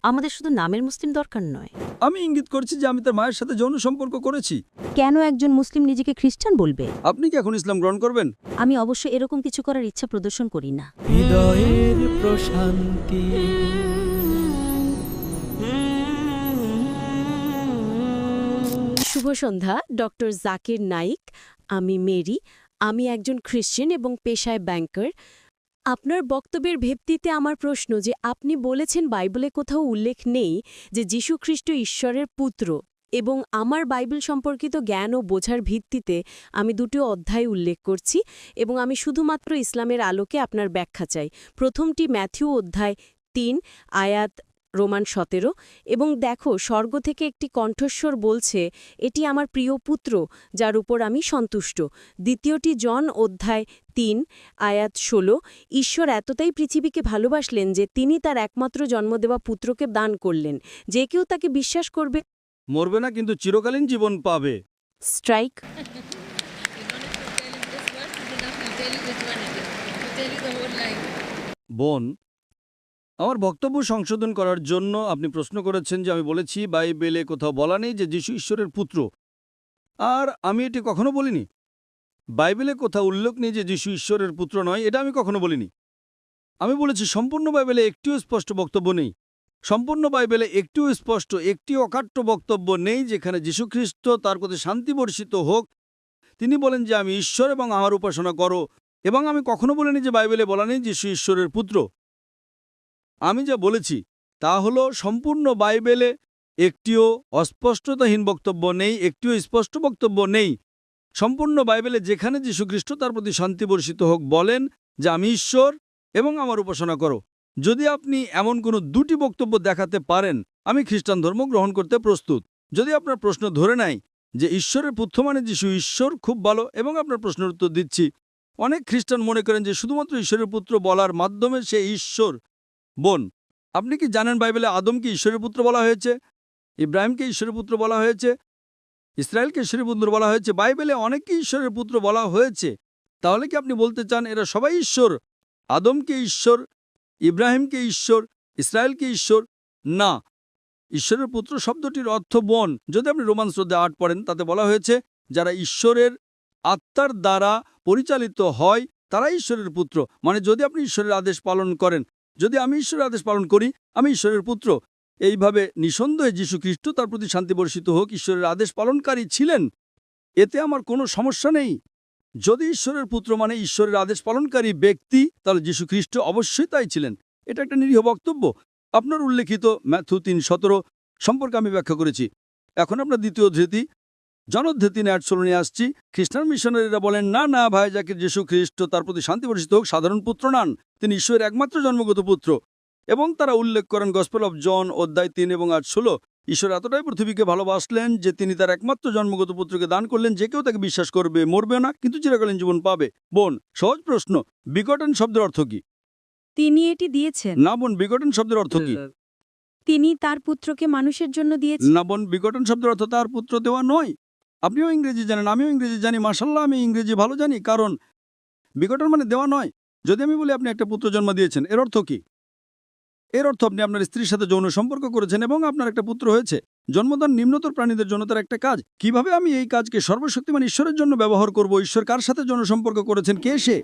আমাদের শুধু নামের মুসলিম দরকার নয়। আমি ইঙ্গিত করছি যে আমি তার মায়ের সাথে যৌন সম্পর্ক করেছি। কেন একজন মুসলিম নিজেকে খ্রিস্টান বলবে? আপনি কি এখন ইসলাম গ্রহণ করবেন? আমি অবশ্য এরকম কিছু করার ইচ্ছা প্রদর্শন করি না। হৃদয়ের প্রশান্তি। শুভ সন্ধ্যা, ডক্টর জাকির নাইক। আমি মেরি। আমি একজন খ্রিশ্চান এবং পেশায় ব্যাংকার। আপনার বক্তব্যের ভিত্তিতে আমার প্রশ্ন যে আপনি বলেছেন বাইবেলে কোথাও উল্লেখ নেই যে যীশু খ্রিস্ট ঈশ্বরের পুত্র, এবং আমার বাইবেল সম্পর্কিত জ্ঞান ও বোঝার ভিত্তিতে আমি দুটো অধ্যায় উল্লেখ করছি এবং আমি শুধুমাত্র ইসলামের আলোকে আপনার ব্যাখ্যা চাই। প্রথমটি ম্যাথিউ অধ্যায় ৩ আয়াত রোমান ১৭, এবং দেখো, স্বর্গ থেকে একটি কণ্ঠস্বর বলছে, এটি আমার প্রিয় পুত্র যার উপর আমি সন্তুষ্ট। দ্বিতীয়টি জন অধ্যায় ৩ আয়াত ১৬, ঈশ্বর এতটাই পৃথিবীকে ভালোবাসলেন যে তিনি তার একমাত্র জন্ম দেওয়া পুত্রকে দান করলেন, যে কেউ তাকে বিশ্বাস করবে মরবে না, কিন্তু চিরকালীন জীবন পাবে। স্ট্রাইক। বোন, আমার বক্তব্য সংশোধন করার জন্য আপনি প্রশ্ন করেছেন যে আমি বলেছি বাইবেলে কোথাও বলা নেই যে যীশু ঈশ্বরের পুত্র, আর আমি এটি কখনো বলিনি। বাইবেলে কোথাও উল্লেখ নেই যে যীশু ঈশ্বরের পুত্র নয়, এটা আমি কখনো বলিনি। আমি বলেছি সম্পূর্ণ বাইবেলে একটিও স্পষ্ট বক্তব্য নেই। সম্পূর্ণ বাইবেলে একটিও স্পষ্ট, একটি অকাট্য বক্তব্য নেই যেখানে যীশুখ্রিস্ট, তার প্রতি শান্তি বর্ষিত হোক, তিনি বলেন যে আমি ঈশ্বর এবং আমার উপাসনা করো। এবং আমি কখনো বলিনি যে বাইবেলে বলা নেই যীশু ঈশ্বরের পুত্র। আমি যা বলেছি তা হলো সম্পূর্ণ বাইবেলে একটিও অস্পষ্টতাহীন বক্তব্য নেই, একটিও স্পষ্ট বক্তব্য নেই। সম্পূর্ণ বাইবেলে যেখানে যীশুখ্রিস্ট, তার প্রতি শান্তি বর্ষিত হোক, বলেন যে আমি ঈশ্বর এবং আমার উপাসনা করো। যদি আপনি এমন কোনো দুটি বক্তব্য দেখাতে পারেন, আমি খ্রিস্টান ধর্ম গ্রহণ করতে প্রস্তুত। যদি আপনার প্রশ্ন ধরে নেয় যে ঈশ্বরের পুত্র মানে যীশু ঈশ্বর, খুব ভালো, এবং আপনার প্রশ্নের উত্তর দিচ্ছি। অনেক খ্রিস্টান মনে করেন যে শুধুমাত্র ঈশ্বরের পুত্র বলার মাধ্যমে সে ঈশ্বর। বোন, আপনি কি জানেন বাইবেলে আদমকে ঈশ্বরের পুত্র বলা হয়েছে, ইব্রাহিমকে ঈশ্বরের পুত্র বলা হয়েছে, ইসরায়েলকে ঈশ্বরের পুত্র বলা হয়েছে? বাইবেলে অনেককে ঈশ্বরের পুত্র বলা হয়েছে। তাহলে কি আপনি বলতে চান এরা সবাই ঈশ্বর? আদমকে ঈশ্বর, ইব্রাহিমকে ঈশ্বর, ইসরায়েলকে ঈশ্বর? না। ঈশ্বরের পুত্র শব্দটির অর্থ বোন। যদি আপনি রোমান 8 পড়েন, তাতে বলা হয়েছে যারা ঈশ্বরের আত্মার দ্বারা পরিচালিত হয় তারা ঈশ্বরের পুত্র। মানে যদি আপনি ঈশ্বরের আদেশ পালন করেন, যদি আমি ঈশ্বরের আদেশ পালন করি, আমি ঈশ্বরের পুত্র। এইভাবে নিঃসন্দেহে যীশুখ্রিস্ট, তার প্রতি শান্তি বর্ষিত হোক, ঈশ্বরের আদেশ পালনকারী ছিলেন। এতে আমার কোনো সমস্যা নেই। যদি ঈশ্বরের পুত্র মানে ঈশ্বরের আদেশ পালনকারী ব্যক্তি, তাহলে যীশুখ্রিস্ট অবশ্যই তাই ছিলেন। এটা একটা নিরীহ বক্তব্য। আপনার উল্লেখিত ম্যাথু 3:17 সম্পর্কে আমি ব্যাখ্যা করেছি। এখন আপনার দ্বিতীয় ধৃতি, জনদ্ধে 3:16 নিয়ে আসছি। খ্রিস্টান মিশনারিরা বলেন, না না ভাই জাকির, যীশুখ্রিস্ট, তার প্রতি শান্তি বর্ষিত হোক, সাধারণ পুত্র নন, তিনি ঈশ্বরের একমাত্র জন্মগত পুত্র। এবং তারা উল্লেখ করেন গসপেল অফ জন অধ্যায় 3 এবং 8:16, ঈশ্বর এতটাই পৃথিবীকে ভালোবাসলেন যে তিনি তার একমাত্র জন্মগত পুত্রকে দান করলেন, যে কেউ তাকে বিশ্বাস করবে, মরবে না, কিন্তু চিরকালীন জীবন পাবে। বোন, সহজ প্রশ্ন, বিগটন শব্দের অর্থ কি? তিনি এটি দিয়েছেন। না বোন, বিগটন শব্দের অর্থ কি? তিনি তার পুত্রকে মানুষের জন্য দিয়েছেন। না বোন, বিগটন শব্দের অর্থ তার পুত্র দেওয়া নয়। আপনিও ইংরেজি জানেন, আমিও ইংরেজি জানি, মাশাআল্লাহ আমি ইংরেজি ভালো জানি। কারণ বিগটন মানে দেওয়া নয়। যদি আমি বলি আপনি একটা পুত্র জন্ম দিয়েছেন, এর অর্থ কি? এর অর্থ আপনি আপনার স্ত্রীর সাথে যৌন সম্পর্ক করেছেন এবং আপনার একটা পুত্র হয়েছে। জন্মদান নিম্নতর প্রাণীদের জন্য তার একটা কাজ। কিভাবে আমি এই কাজকে সর্বশক্তিমান ঈশ্বরের জন্য ব্যবহার করব? ঈশ্বর কার সাথে যৌন সম্পর্ক করেছেন? কে সে?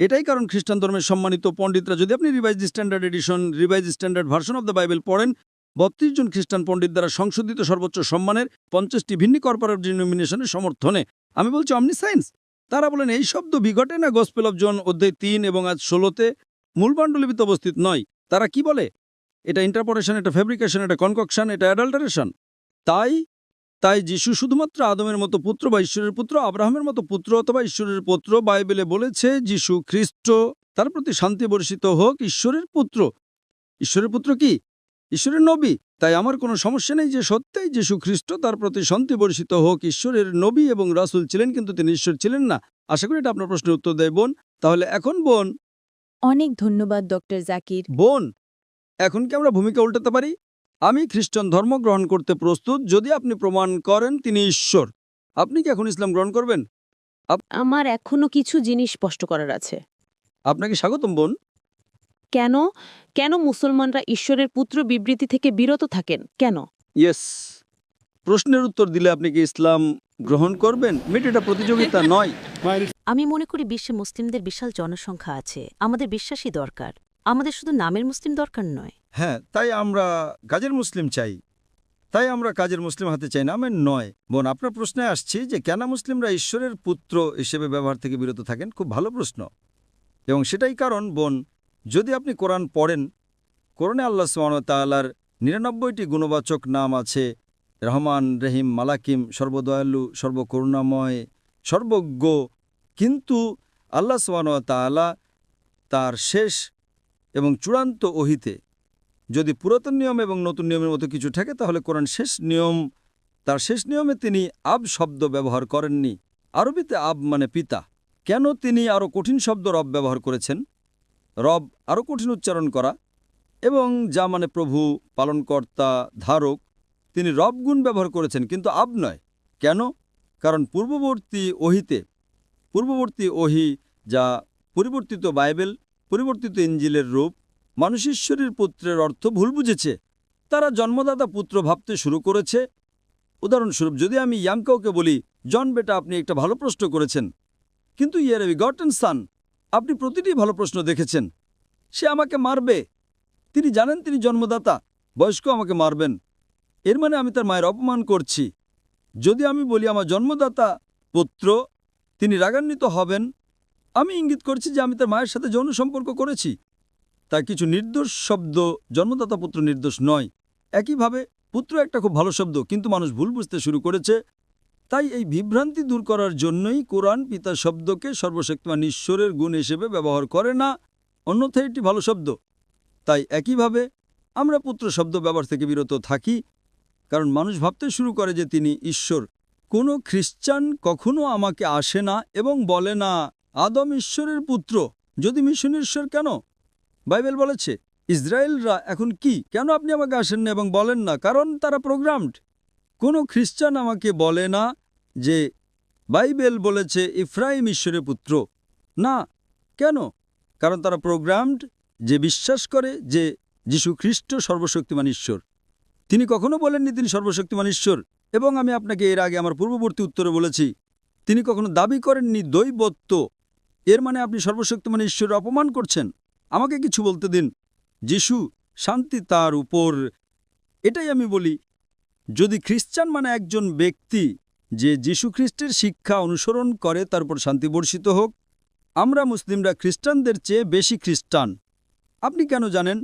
এটাই কারণ খ্রিস্টান ধর্মের সম্মানিত পণ্ডিতরা, যদি আপনি revise standard edition, revise standard version of the Bible পড়েন, 32 জন খ্রিস্টান পণ্ডিত দ্বারা সংশোধিত সর্বোচ্চ সম্মানের 50টি ভিন্ন কর্পোরেট ডিনোমিনেশনের সমর্থনে, আমি বলছি অমনিসায়েন্স, তারা বলেন এই শব্দ বিঘটে না গসপেল অফ জন অধ্যায় 3 এবং 16 মূল পাণ্ডুলিপিতে উপস্থিত নয়। তারা কি বলে? এটা ইন্টারপ্রেটেশন, এটা ফেব্রিকেশন, এটা কনককশন, এটা অ্যাডাল্টারেশন। তাই যিশু শুধুমাত্র আদমের মতো পুত্র বা ঈশ্বরের পুত্র, আব্রাহামের মতো পুত্র অথবা ঈশ্বরের পুত্র। বাইবেলে বলেছে যিশু খ্রিস্ট, তার প্রতি শান্তি বর্ষিত হোক, ঈশ্বরের পুত্র। ঈশ্বরের পুত্র কি? ঈশ্বরের নবী। তাই আমার কোনো সমস্যা নেই যে সত্যিই যিশু খ্রিস্ট, তার প্রতি শান্তি বর্ষিত হোক, ঈশ্বরের নবী এবং রাসূল ছিলেন, কিন্তু তিনি ঈশ্বর ছিলেন না। আশা করি এটা আপনার প্রশ্নের উত্তর দেয় বোন। তাহলে এখন বোন, অনেক ধন্যবাদ ডক্টর জাকির। বোন, এখন কি আমরা ভূমিকা উল্টাতে পারি? আমি খ্রিস্টান ধর্ম গ্রহণ করতে প্রস্তুত যদি আপনি প্রমাণ করেন তিনি ঈশ্বর। আপনি কি এখন ইসলাম গ্রহণ করবেন? আমার এখনো কিছু জিনিস স্পষ্ট করার আছে। আপনাকে স্বাগতম বোন। কেন কেন মুসলমানরা ঈশ্বরের পুত্র বিবৃতি থেকে বিরত থাকেন কেন? ইয়েস, প্রশ্নের উত্তর দিলে আপনি কি ইসলাম গ্রহণ করবেন? এটা প্রতিযোগিতা নয়। আমি মনে করি বিশ্বে মুসলিমদের বিশাল জনসংখ্যা আছে, আমাদের বিশ্বাসই দরকার। আমাদের শুধু নামের মুসলিম দরকার নয়। হ্যাঁ, তাই আমরা কাজের মুসলিম চাই। তাই আমরা কাজের মুসলিম হাতে চাই, নামের নয়। বোন, আপনার প্রশ্নে আসছি যে কেন মুসলিমরা ঈশ্বরের পুত্র হিসেবে ব্যবহার থেকে বিরত থাকেন। খুব ভালো প্রশ্ন, এবং সেটাই কারণ। বোন, যদি আপনি কোরআন পড়েন, কোরআনে আল্লাহ সুবহানাহু ওয়া তাআলার ৯৯টি গুণবাচক নাম আছে। রহমান, রহিম, মালাকিম, সর্বদয়ালু, সর্বকরুণাময়, সর্বজ্ঞ। কিন্তু আল্লাহ সুবহানাহু ওয়া তাআলা তার শেষ এবং চূড়ান্ত ওহিতে যদি পুরাতন নিয়ম এবং নতুন নিয়মের মতো কিছু থাকে, তাহলে কোরআন শেষ নিয়ম, তার শেষ নিয়মে তিনি আব শব্দ ব্যবহার করেননি। আরবিতে আব মানে পিতা। কেন তিনি আরও কঠিন শব্দ রব ব্যবহার করেছেন? রব আরও কঠিন উচ্চারণ করা, এবং যা মানে প্রভু, পালনকর্তা, ধারক। তিনি রব গুণ ব্যবহার করেছেন, কিন্তু আব নয়। কেন? কারণ পূর্ববর্তী ওহি, যা পরিবর্তিত বাইবেল, পরিবর্তিত ইঞ্জিলের রূপ, মানুষ ঈশ্বরের পুত্রের অর্থ ভুল বুঝেছে। তারা জন্মদাতা পুত্র ভাবতে শুরু করেছে। উদাহরণস্বরূপ, যদি আমি ইয়াংকাউকে বলি, জন বেটা, আপনি একটা ভালো প্রশ্ন করেছেন, কিন্তু ইয়ার বিগটেন সান, আপনি প্রতিটি ভালো প্রশ্ন দেখেছেন, সে আমাকে মারবে। তিনি জানেন তিনি জন্মদাতা, বয়স্ক, আমাকে মারবেন। এর মানে আমি তার মায়ের অপমান করছি। যদি আমি বলি আমার জন্মদাতা পুত্র, তিনি রাগান্বিত হবেন। আমি ইঙ্গিত করছি যে আমি তার মায়ের সাথে যৌন সম্পর্ক করেছি। তাই কিছু নির্দোষ শব্দ, জন্মদাতা পুত্র নির্দোষ নয়। একইভাবে পুত্র একটা খুব ভালো শব্দ, কিন্তু মানুষ ভুল বুঝতে শুরু করেছে। তাই এই বিভ্রান্তি দূর করার জন্যই কোরআন পিতা শব্দকে সর্বশক্তিমান ঈশ্বরের গুণ হিসেবে ব্যবহার করে না, অন্যথায় এটি ভালো শব্দ। তাই একইভাবে আমরা পুত্র শব্দ ব্যবহার থেকে বিরত থাকি, কারণ মানুষ ভাবতে শুরু করে যে তিনি ঈশ্বর। কোনো খ্রিস্টান কখনো আমাকে আসে না এবং বলে না আদম ঈশ্বরের পুত্র। যদি মিশন ঈশ্বর, কেন? বাইবেল বলেছে ইসরায়েলরা এখন কি, কেন আপনি আমাকে আসেন না এবং বলেন না? কারণ তারা প্রোগ্রামড। কোনো খ্রিস্টান আমাকে বলে না যে বাইবেল বলেছে ইফ্রাইম ঈশ্বরের পুত্র। না, কেন? কারণ তারা প্রোগ্রামড, যে বিশ্বাস করে যে যীশু খ্রিস্ট সর্বশক্তিমান ঈশ্বর। তিনি কখনো বলেননি তিনি সর্বশক্তিমান ঈশ্বর। এবং আমি আপনাকে এর আগে আমার পূর্ববর্তী উত্তরে বলেছি, তিনি কখনো দাবি করেননি দৈবত্ব। এর মানে আপনি সর্বশক্তিমান ঈশ্বরের অপমান করছেন। আমাকে কিছু বলতে দিন। যীশু, শান্তি তার উপর। এটাই আমি বলি, যদি খ্রিস্টান মানে একজন ব্যক্তি যে যীশু খ্রিস্টের শিক্ষা অনুসরণ করে, তার উপর শান্তি বর্ষিত হোক। আমরা মুসলিমরা খ্রিস্টানদের চেয়ে বেশি খ্রিস্টান। আপনি কেন জানেন?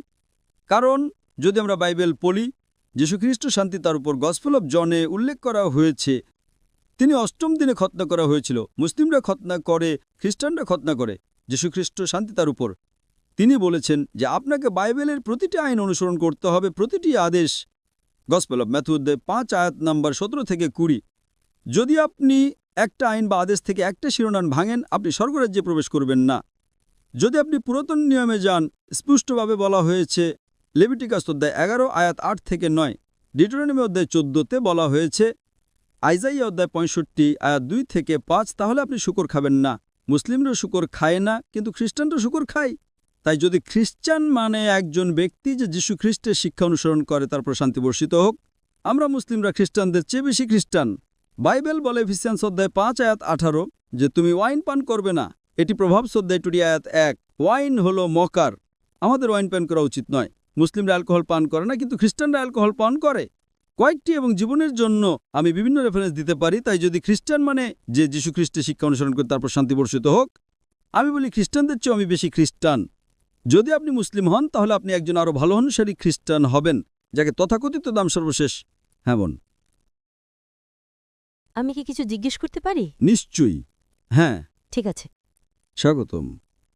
কারণ যদি আমরা বাইবেল পড়ি, যীশুখ্রিস্ট শান্তি তার উপর, গসপেল অফ জনে উল্লেখ করা হয়েছে তিনি ৮ম দিনে খতনা করা হয়েছিল। মুসলিমরা খতনা করে, খ্রিস্টানরা খতনা করে। যীশুখ্রিস্ট শান্তি তার উপর, তিনি বলেছেন যে আপনাকে বাইবেলের প্রতিটি আইন অনুসরণ করতে হবে, প্রতিটি আদেশ। গসপেল অফ ম্যাথু অধ্যায় ৫ আয়াত নাম্বার ১৭ থেকে ২০। যদি আপনি একটা আইন বা আদেশ থেকে একটা শিরোনাম ভাঙেন, আপনি স্বর্গরাজ্যে প্রবেশ করবেন না। যদি আপনি পুরাতন নিয়মে যান, স্পষ্টভাবে বলা হয়েছে লেভিটিকাস অধ্যায় ১১ আয়াত ৮ থেকে ৯, ডিউটেরোনমি অধ্যায় ১৪তে বলা হয়েছে, আইজাইয়া অধ্যায় ৬৫ আয়াত ২ থেকে ৫, তাহলে আপনি শুকর খাবেন না। মুসলিমরা শুকর খায় না, কিন্তু খ্রিস্টানরা শুকর খায়। তাই যদি খ্রিস্টান মানে একজন ব্যক্তি যে যীশু খ্রিস্টের শিক্ষা অনুসরণ করে, তারপর শান্তি বর্ষিত হোক। আমরা মুসলিমরা খ্রিস্টানদের চেয়ে বেশি খ্রিস্টান। বাইবেল বলে এফেসিয়ান্স অধ্যায় ৫ আয়াত ১৮ যে তুমি ওয়াইন পান করবে না। এটি প্রভাবস অধ্যায় ২ আয়াত ১। ওয়াইন হলো মকার, আমাদের ওয়াইন পান করা উচিত নয়। মুসলিমরা অ্যালকোহল পান করে না, কিন্তু খ্রিস্টানরা অ্যালকোহল পান করে। কয়েকটি এবং জীবনের জন্য আমি বিভিন্ন রেফারেন্স দিতে পারি। তাই যদি খ্রিস্টান মানে যে যীশু খ্রিস্টের শিক্ষা অনুসরণ করে, তারপর শান্তি বর্ষিত হোক, আমি বলি খ্রিস্টানদের চেয়ে আমি বেশি খ্রিস্টান। যদি আপনি মুসলিম হন, তাহলে আপনি একজন আরও ভালো অনুসারী খ্রিস্টান হবেন, যাকে তথাকথিত দাম সর্বশেষ। হ্যাঁ বোন, আমি কি কিছু জিজ্ঞেস করতে পারি? নিশ্চয়ই। হ্যাঁ, ঠিক আছে। স্বাগতম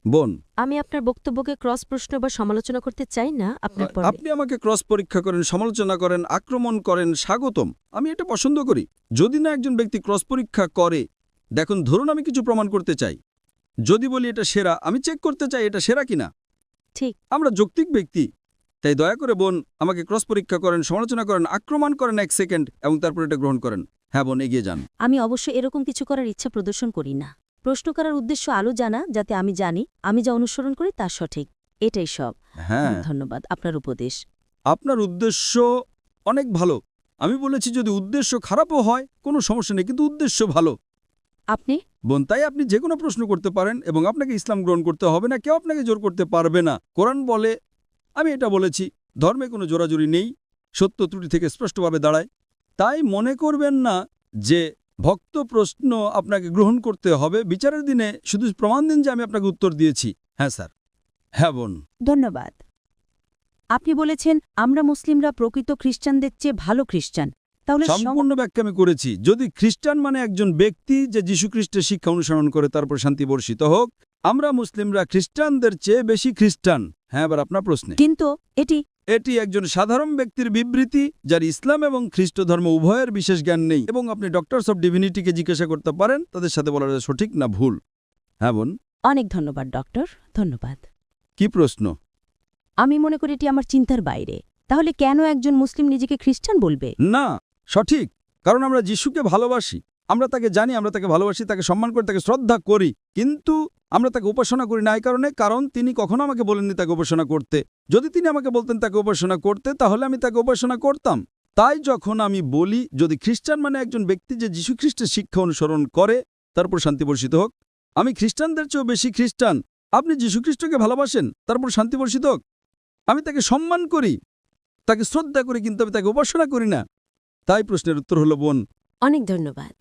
বোন। আমি আপনার বক্তব্যকে ক্রস প্রশ্ন বা সমালোচনা করতে চাই না। আপনার পরে আপনি আমাকে ক্রস পরীক্ষা করেন, সমালোচনা করেন, আক্রমণ করেন, স্বাগতম। আমি এটা পছন্দ করি। যদি না একজন ব্যক্তি ক্রস পরীক্ষা করে, দেখুন, ধরুন আমি কিছু প্রমাণ করতে চাই। যদি বলি এটা সেরা, আমি চেক করতে চাই এটা সেরা কিনা। ঠিক। আমরা যৌক্তিক ব্যক্তি। তাই দয়া করে বোন আমাকে ক্রস পরীক্ষা করেন, সমালোচনা করেন, আক্রমণ করেন ১ সেকেন্ড, এবং তারপর এটা গ্রহণ করেন। হ্যাঁ বোন, এগিয়ে যান। আমি অবশ্য এরকম কিছু করার ইচ্ছা প্রদর্শন করি না। প্রশ্ন করার উদ্দেশ্য আলো জানা, যাতে আমি জানি আমি যা অনুসরণ করি তা সঠিক। এটাই সব। হ্যাঁ, ধন্যবাদ আপনার উপদেশ। আপনার উদ্দেশ্য অনেক ভালো। আমি বলেছি যদি উদ্দেশ্য খারাপও হয় কোনো সমস্যা নেই, কিন্তু উদ্দেশ্য ভালো। আপনি বোন, তাই আপনি যে কোনো প্রশ্ন করতে পারেন এবং আপনাকে ইসলাম গ্রহণ করতে হবে না, কেউ আপনাকে জোর করতে পারবে না। কোরআন বলে, আমি এটা বলেছি, ধর্মে কোনো জোরাজুরি নেই, সত্য ত্রুটি থেকে স্পষ্টভাবে দাঁড়ায়। তাই মনে করবেন না যে ভক্ত প্রশ্ন আপনাকে গ্রহণ করতে হবে। বিচারের দিনে শুধু প্রমাণ দিন যে আমি আপনাকে উত্তর দিয়েছি। হ্যাঁ স্যার, হ্যাঁ বোন। ধন্যবাদ। আপনি বলেছেন আমরা মুসলিমরা প্রকৃত খ্রিস্টানদের চেয়ে ভালো খ্রিস্টান। তাহলে সম্পূর্ণ ব্যাখ্যা আমি করেছি। যদি খ্রিস্টান মানে একজন ব্যক্তি যে যীশুখ্রিস্টের শিক্ষা অনুসরণ করে তারপর শান্তি বর্ষিত হোক, আমরা মুসলিমরা খ্রিস্টানদের চেয়ে বেশি খ্রিস্টান। হ্যাঁ, এবার আপনার প্রশ্নে। কিন্তু এটি একজন সাধারণ ব্যক্তির বিবৃতি যার ইসলাম এবং খ্রিস্ট ধর্ম উভয়ের বিশেষ জ্ঞান নেই, এবং আপনি ডক্টরস অব ডিভিনিটিকে জিজ্ঞাসা করতে পারেন, তাদের সাথে বলা যায় সঠিক না ভুল। হ্যাঁ বোন। অনেক ধন্যবাদ ডক্টর, ধন্যবাদ। কি প্রশ্ন? আমি মনে করি এটি আমার চিন্তার বাইরে। তাহলে কেন একজন মুসলিম নিজেকে খ্রিস্টান বলবে? না, সঠিক। কারণ আমরা যিশুকে ভালোবাসি, আমরা তাকে জানি, আমরা তাকে ভালোবাসি, তাকে সম্মান করি, তাকে শ্রদ্ধা করি, কিন্তু আমরা তাকে উপাসনা করি না। এই কারণ তিনি কখনো আমাকে বলেননি তাকে উপাসনা করতে। যদি তিনি আমাকে বলতেন তাকে উপাসনা করতে, তাহলে আমি তাকে উপাসনা করতাম। তাই যখন আমি বলি যদি খ্রিস্টান মানে একজন ব্যক্তি যে যীশুখ্রিস্টের শিক্ষা অনুসরণ করে তারপর শান্তি বর্ষিত হোক, আমি খ্রিস্টানদের চেয়েও বেশি খ্রিস্টান। আপনি যীশুখ্রিস্টকে ভালোবাসেন, তারপর শান্তি বর্ষিত হোক। আমি তাকে সম্মান করি, তাকে শ্রদ্ধা করি, কিন্তু আমি তাকে উপাসনা করি না। তাই প্রশ্নের উত্তর হলো বোন। অনেক ধন্যবাদ।